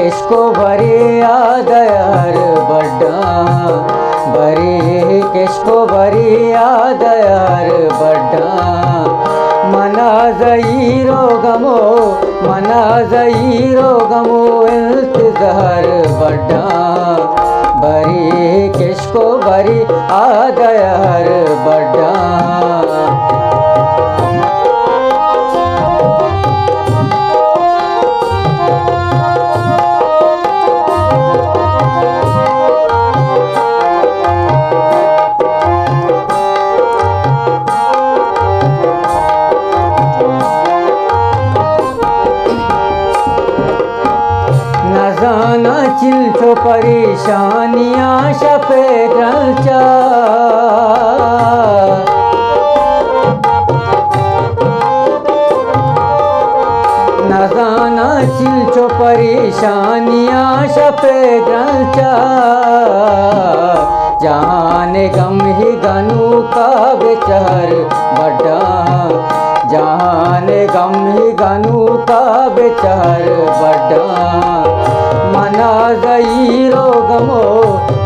किसको भरी आदयार बड्डा भरी किसको भरी आदयार बड्डा मना जईरो गमो इंतजार बड्डा भरी किसको भरी आदयार बड्डा जाना चिल्चो परेशानियां शपे ड्रलचा न जाना चिल्चो परेशानियां शपे ड्रलचा जाने गम ही गनु का बेचार बड्डा जाने गम ही गनु का बेचार बड्डा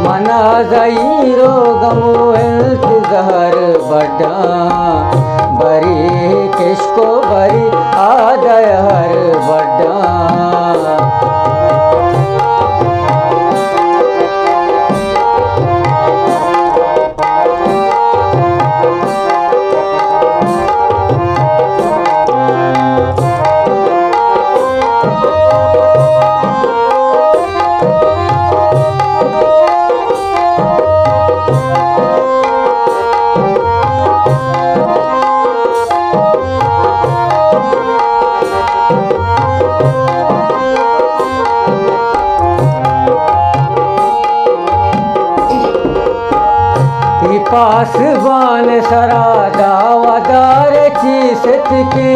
मना जईरो गमो इंतजार बड्डा भरी किसको भरी आदयार बड्डा पासवान सरा दावादार चीसत के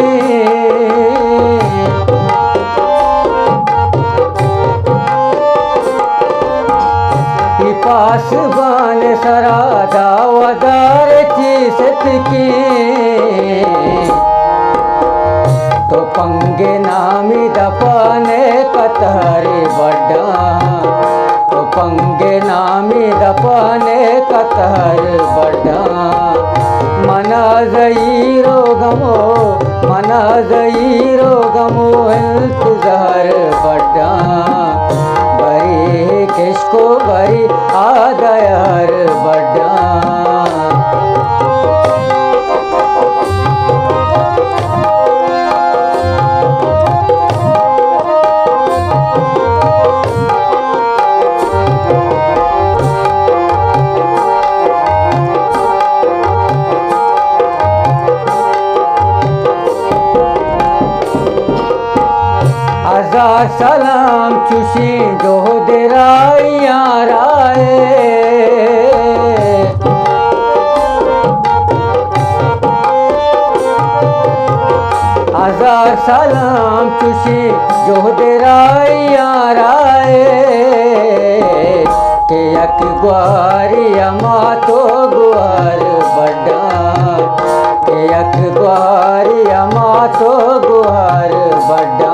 पासवान सरा दावादार चीसत के तो पंगे नामी दपाने कतारे बड्डा पंगे नामी दपाने कतार बड्डा मना जईरो गमो इंतजार बड्डा भरी किसको भरी आदयार बड्डा हजार सलाम चुशी जो देराइया राए हजार सलाम चुशी जो देराइया राए के यक ग्वारिया मातो गुआर बड्डा के यक ग्वारिया मातो गुआर बड्डा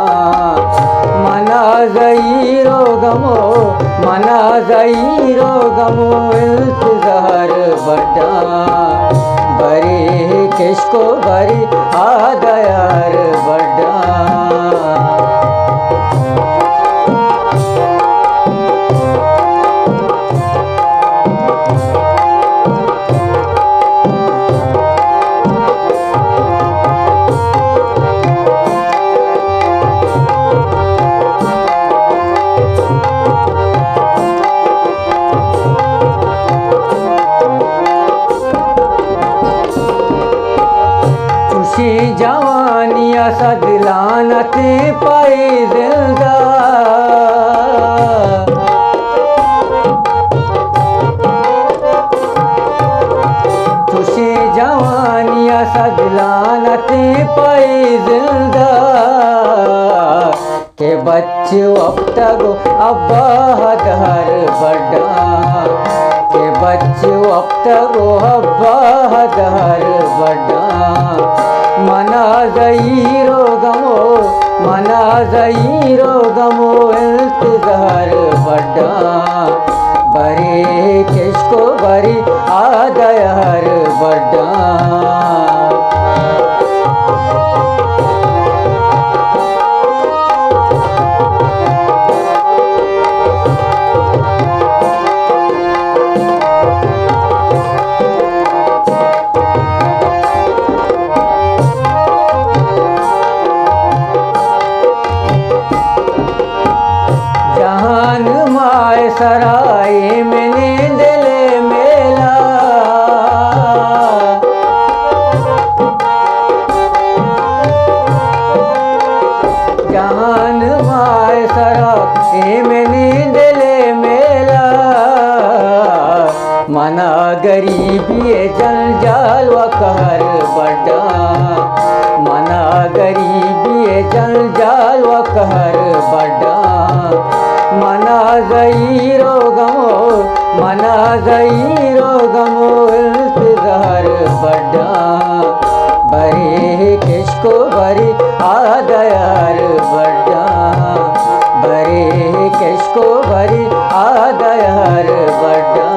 मना जईरो गमो इंतजार बड्डा भरी किसको भरी आदयार बड्डा जवानिया सदलानते पाई जिंदा तुझे जवानिया सदलानते पाई जिंदा के बच्चे अब तक अब्बा हदहर बड्डा के बच्चे अब तक अब्बा हदहर बड्डा मना ज़हीरो गमो मना ज़हीरो गमो इंतज़ार बड़ा बरे किसको बरी आदयार बड़ा सराय में नींद ले मेला जान माय सराय में नींद ले मेला मना गरीबी जंजाल व कहर बड़ा मना गरीबी जंजाल व कहर बड़ा मना ज़हीरो गमो इंतज़ार बड़ा बरे किसको बरी आदयार बड़ा बरे किसको बरी आदयार बड़ा